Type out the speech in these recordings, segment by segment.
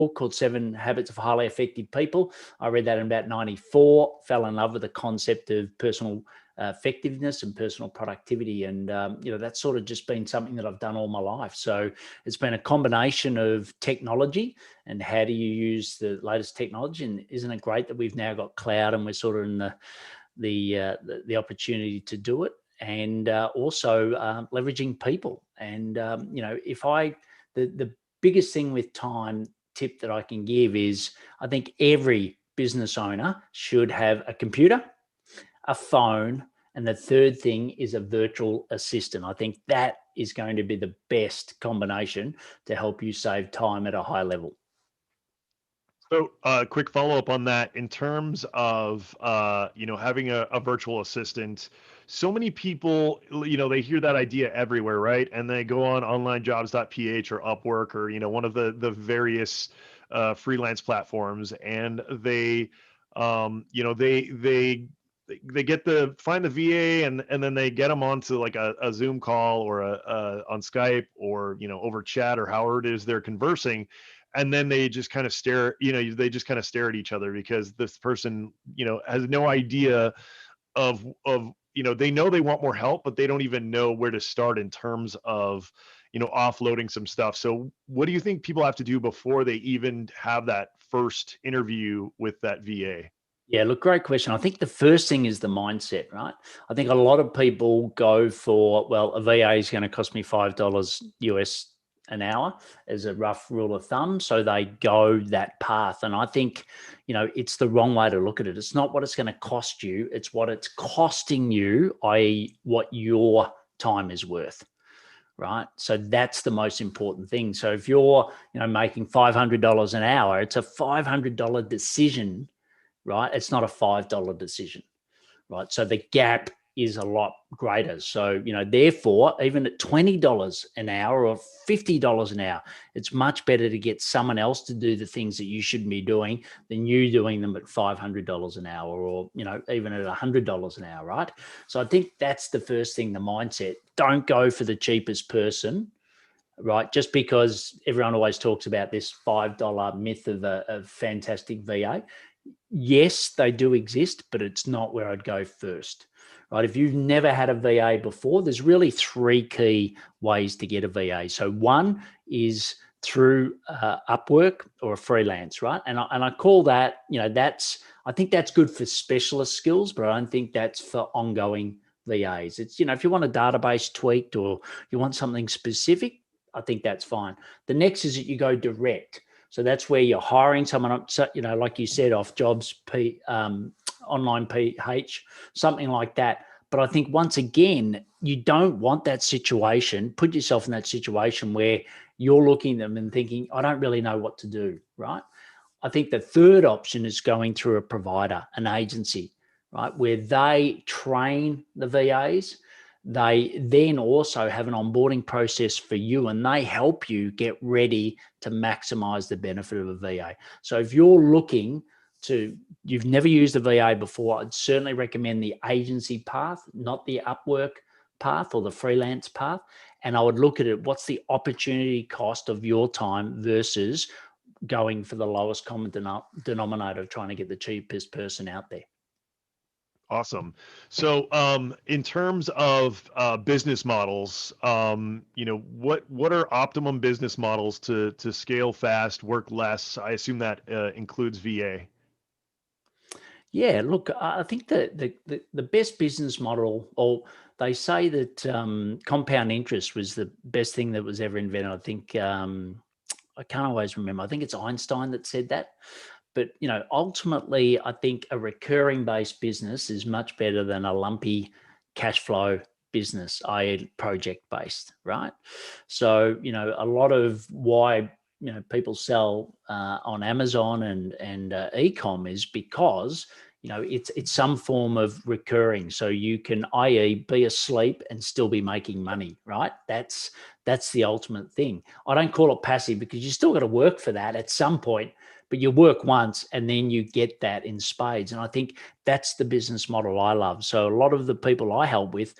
book called Seven Habits of Highly Effective People. I read that in about 94, fell in love with the concept of personal effectiveness and personal productivity. And, that's sort of just been something that I've done all my life. So it's been a combination of technology and how do you use the latest technology. And isn't it great that we've now got cloud and we're sort of in the opportunity to do it, and also leveraging people. And, the biggest thing with time tip that I can give is I think every business owner should have a computer, a phone, and the third thing is a virtual assistant. I think that is going to be the best combination to help you save time at a high level. So, quick follow-up on that. In terms of, having a virtual assistant, so many people, they hear that idea everywhere, right? And they go on onlinejobs.ph or Upwork or, one of the various freelance platforms, and they, they get find the VA, and then they get them onto like a Zoom call or on Skype or, over chat or however it is they're conversing. And then they just kind of stare, they just kind of stare at each other because this person, has no idea of, they know they want more help, but they don't even know where to start in terms of, offloading some stuff. So what do you think people have to do before they even have that first interview with that VA? Yeah, look, great question. I think the first thing is the mindset, right? I think a lot of people go for, well, a VA is going to cost me $5 US an hour as a rough rule of thumb. So they go that path. And I think, it's the wrong way to look at it. It's not what it's going to cost you, it's what it's costing you, i.e., what your time is worth. Right. So that's the most important thing. So if you're, making $500 an hour, it's a $500 decision, right? It's not a $5 decision, right? So the gap is a lot greater. So, therefore, even at $20 an hour or $50 an hour, it's much better to get someone else to do the things that you should be doing than you doing them at $500 an hour or, even at $100 an hour, right? So I think that's the first thing, the mindset. Don't go for the cheapest person, right? Just because everyone always talks about this $5 myth of a fantastic VA. Yes, they do exist, but it's not where I'd go first, right? If you've never had a VA before, there's really three key ways to get a VA. So one is through Upwork or a freelance, right? And I call that, I think that's good for specialist skills, but I don't think that's for ongoing VAs. It's, if you want a database tweaked or you want something specific, I think that's fine. The next is that you go direct. So that's where you're hiring someone up, like you said, off jobs, online PH, something like that. But I think once again, you don't want that situation. Put yourself in that situation where you're looking at them and thinking, I don't really know what to do, right? I think the third option is going through a provider, an agency, right, where they train the VAs. They then also have an onboarding process for you, and they help you get ready to maximize the benefit of a VA. So if you're you've never used a VA before, I'd certainly recommend the agency path, not the Upwork path or the freelance path. And I would look at it, what's the opportunity cost of your time versus going for the lowest common denominator of trying to get the cheapest person out there. Awesome. So, in terms of business models, what are optimum business models to scale fast, work less? I assume that includes VA. Yeah, look, I think that the best business model, or they say that compound interest was the best thing that was ever invented. I think I can't always remember. I think it's Einstein that said that. But ultimately, I think a recurring based business is much better than a lumpy cash flow business, i.e., project based, right? So a lot of why people sell on Amazon and ecom is because it's some form of recurring. So you can, i.e., be asleep and still be making money, right? That's the ultimate thing. I don't call it passive because you still got to work for that at some point, but you work once and then you get that in spades. And I think that's the business model I love. So a lot of the people I help with,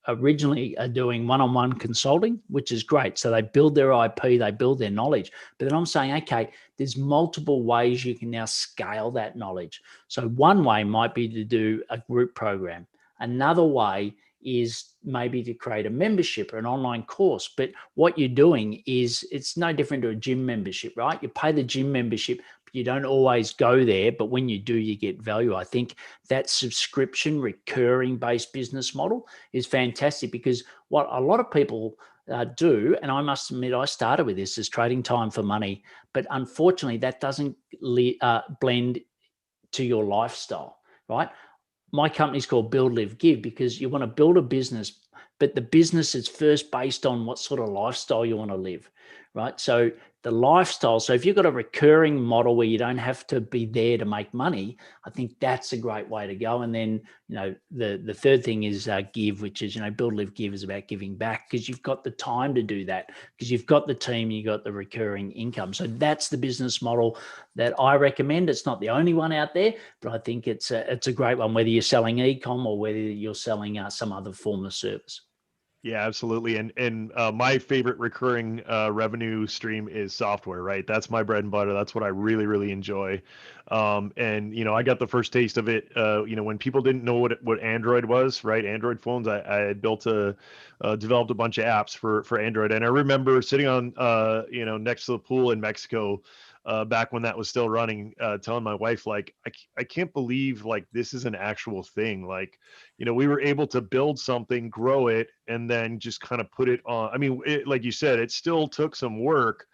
originally are doing one-on-one consulting, which is great. So they build their IP, they build their knowledge. But then I'm saying, okay, there's multiple ways you can now scale that knowledge. So one way might be to do a group program. Another way is maybe to create a membership or an online course. But what you're doing is it's no different to a gym membership, right? You pay the gym membership, but you don't always go there. But when you do, you get value. I think that subscription recurring based business model is fantastic, because what a lot of people do, and I must admit, I started with this, is trading time for money. But unfortunately, that doesn't blend to your lifestyle, right? My company's called Build, Live, Give, because you want to build a business, but the business is first based on what sort of lifestyle you want to live, right? So the lifestyle. So if you've got a recurring model where you don't have to be there to make money, I think that's a great way to go. And then, the third thing is give, which is, Build, Live, Give is about giving back, because you've got the time to do that, because you've got the team, you've got the recurring income. So that's the business model that I recommend. It's not the only one out there, but I think it's a great one, whether you're selling e-com or whether you're selling some other form of service. Yeah, absolutely. And my favorite recurring revenue stream is software, right? That's my bread and butter. That's what I really, really enjoy. And I got the first taste of it. When people didn't know what Android was, right? Android phones. I had developed a bunch of apps for Android, and I remember sitting on next to the pool in Mexico. Back when that was still running, telling my wife, like, I can't believe like this is an actual thing. Like, we were able to build something, grow it, and then just kind of put it on. I mean, like you said, it still took some work,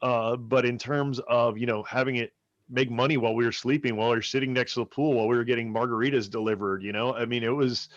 but in terms of, having it make money while we were sleeping, while we were sitting next to the pool, while we were getting margaritas delivered, I mean, it was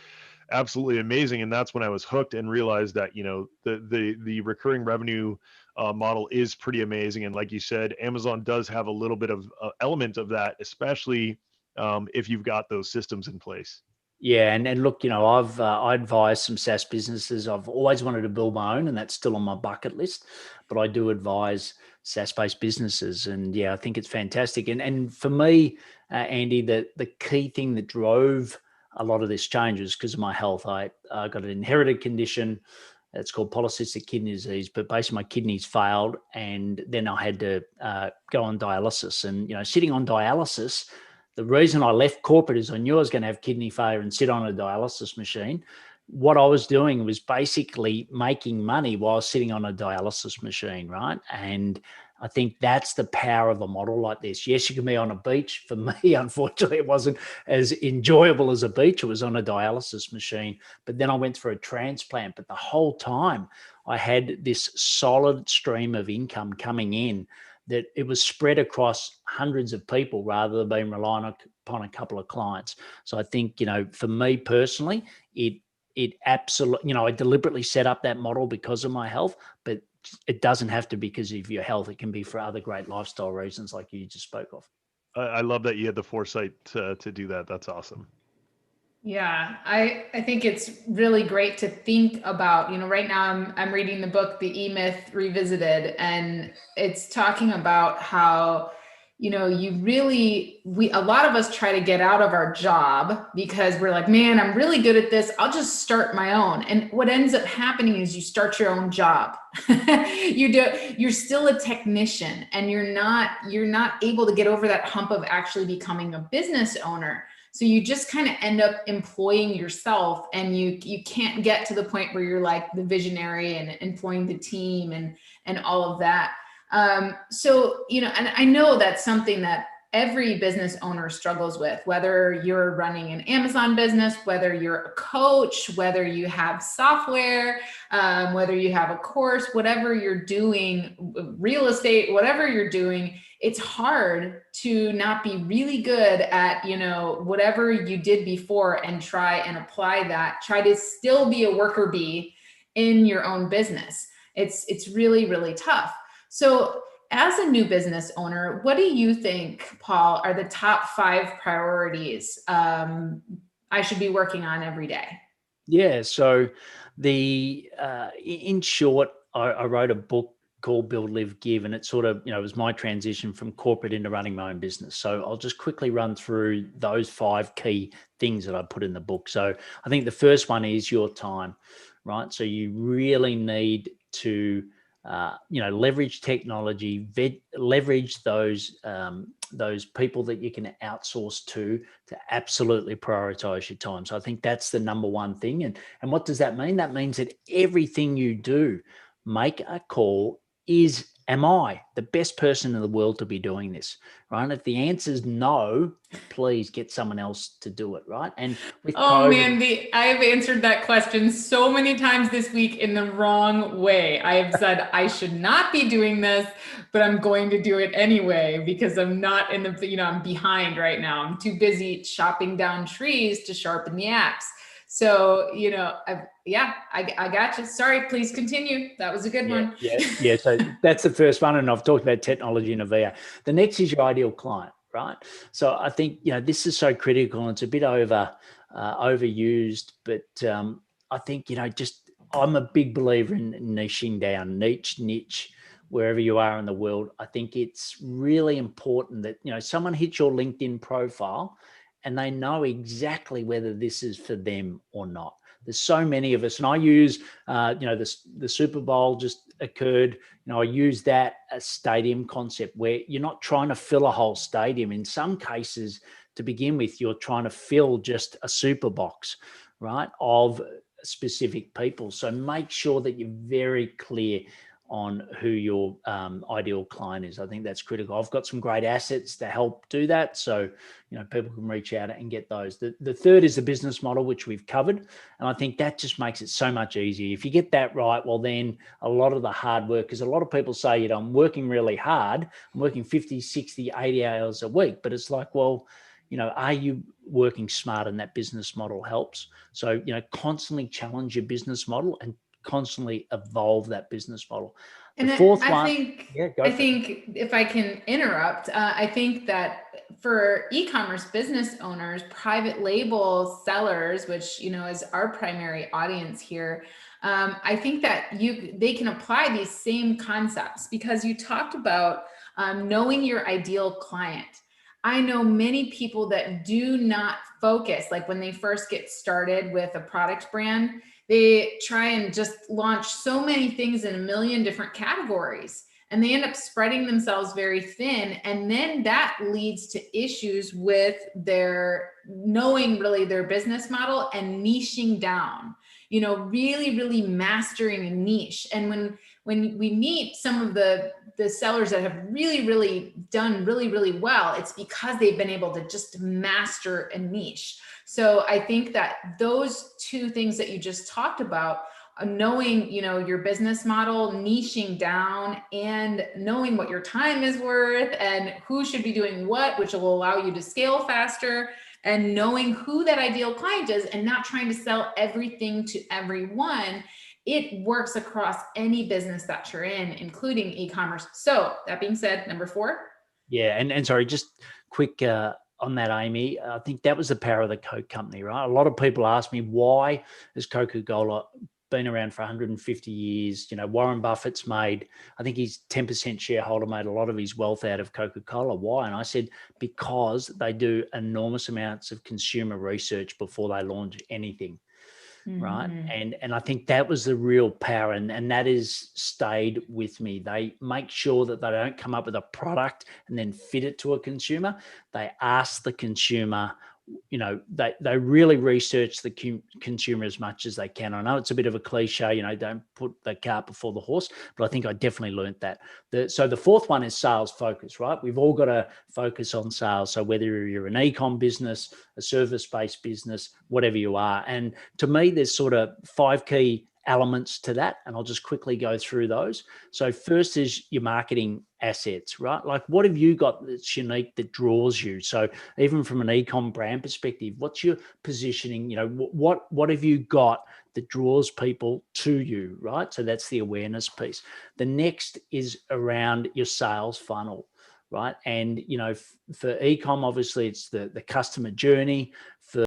absolutely amazing. And that's when I was hooked and realized that, the recurring revenue model is pretty amazing. And like you said, Amazon does have a little bit of element of that, especially if you've got those systems in place. Yeah, and look, I advise some SaaS businesses. I've always wanted to build my own, and that's still on my bucket list. But I do advise SaaS-based businesses, and yeah, I think it's fantastic. And for me, Andy, the key thing that drove a lot of this change was because of my health. I got an inherited condition. It's called polycystic kidney disease, but basically my kidneys failed, and then I had to go on dialysis. And sitting on dialysis, the reason I left corporate is I knew I was going to have kidney failure and sit on a dialysis machine. What I was doing was basically making money while sitting on a dialysis machine, right? And I think that's the power of a model like this. Yes, you can be on a beach. For me, unfortunately, it wasn't as enjoyable as a beach. It was on a dialysis machine. But then I went through a transplant. But the whole time I had this solid stream of income coming in, that it was spread across hundreds of people rather than being reliant upon a couple of clients. So I think, for me personally, it absolutely, I deliberately set up that model because of my health, but it doesn't have to be because of your health. It can be for other great lifestyle reasons like you just spoke of. I love that you had the foresight to do that. That's awesome. Yeah, I think it's really great to think about, right now I'm reading the book, The E-Myth Revisited, and it's talking about how, a lot of us try to get out of our job because we're like, man, I'm really good at this. I'll just start my own. And what ends up happening is you start your own job. You're still a technician, and you're not able to get over that hump of actually becoming a business owner. So you just kind of end up employing yourself, and you can't get to the point where you're like the visionary and employing the team and all of that. So, and I know that's something that every business owner struggles with, whether you're running an Amazon business, whether you're a coach, whether you have software, whether you have a course, whatever you're doing, real estate, whatever you're doing, it's hard to not be really good at, whatever you did before and try and apply that, try to still be a worker bee in your own business. It's really, really tough. So as a new business owner, what do you think, Paul, are the top 5 priorities I should be working on every day? Yeah. So in short, I wrote a book called Build, Live, Give. And it sort of, it was my transition from corporate into running my own business. So I'll just quickly run through those 5 key things that I put in the book. So I think the first one is your time, right? So you really need to, leverage technology, leverage those people that you can outsource to absolutely prioritize your time. So I think that's the number one thing. And what does that mean? That means that everything you do, make a call. Am I the best person in the world to be doing this, right? If the answer is no, please get someone else to do it, right? And with COVID, I have answered that question so many times this week in the wrong way. I have said I should not be doing this, but I'm going to do it anyway because I'm not in the, I'm behind right now. I'm too busy chopping down trees to sharpen the axe. So, I got you. Sorry, please continue. That was a good one. Yeah. So that's the first one. And I've talked about technology in a VA. The next is your ideal client, right? So I think, this is so critical and it's a bit overused, but I think, I'm a big believer in niching down, niche, wherever you are in the world. I think it's really important that, someone hits your LinkedIn profile and they know exactly whether this is for them or not. There's so many of us, and I use, the Super Bowl just occurred. I use that as stadium concept where you're not trying to fill a whole stadium. In some cases, to begin with, you're trying to fill just a super box, right, of specific people. So make sure that you're very clear on who your ideal client is. I think that's critical. I've got some great assets to help do that. So, people can reach out and get those. The third is the business model, which we've covered. And I think that just makes it so much easier. If you get that right, well, then a lot of the hard work, because a lot of people say, I'm working really hard. I'm working 50, 60, 80 hours a week. But it's like, well, are you working smart? And that business model helps. So, constantly challenge your business model and constantly evolve that business model. And the fourth I one, think if I can interrupt, I think that for e-commerce business owners, private label sellers, which is our primary audience here, I think that they can apply these same concepts because you talked about knowing your ideal client. I know many people that do not focus, like when they first get started with a product brand, they try and just launch so many things in a million different categories, and they end up spreading themselves very thin. And then that leads to issues with their knowing really their business model and niching down, really, really mastering a niche. And when we meet some of the sellers that have really, really done really, really well, it's because they've been able to just master a niche. So I think that those 2 things that you just talked about, knowing, your business model, niching down, and knowing what your time is worth and who should be doing what, which will allow you to scale faster, and knowing who that ideal client is and not trying to sell everything to everyone. It works across any business that you're in, including e-commerce. So that being said, number 4. Yeah. And sorry, just quick, on that, Amy, I think that was the power of the Coke company, right? A lot of people ask me, why has Coca-Cola been around for 150 years? Warren Buffett's made, I think he's 10% shareholder, made a lot of his wealth out of Coca-Cola. Why? And I said, because they do enormous amounts of consumer research before they launch anything. Right. And I think that was the real power. And that has stayed with me. They make sure that they don't come up with a product and then fit it to a consumer. They ask the consumer, they really research the consumer as much as they can. I know it's a bit of a cliche, don't put the cart before the horse, but I think I definitely learned that. So the fourth one is sales focus, right? We've all got to focus on sales. So whether you're an e-com business, a service-based business, whatever you are. And to me, there's sort of 5 key elements to that, and I'll just quickly go through those. So first is your marketing assets, right? Like, what have you got that's unique that draws you? So even from an e-com brand perspective, what's your positioning? What have you got that draws people to you, right? So that's the awareness piece. The next is around your sales funnel, right? And for e-com, obviously it's the customer journey.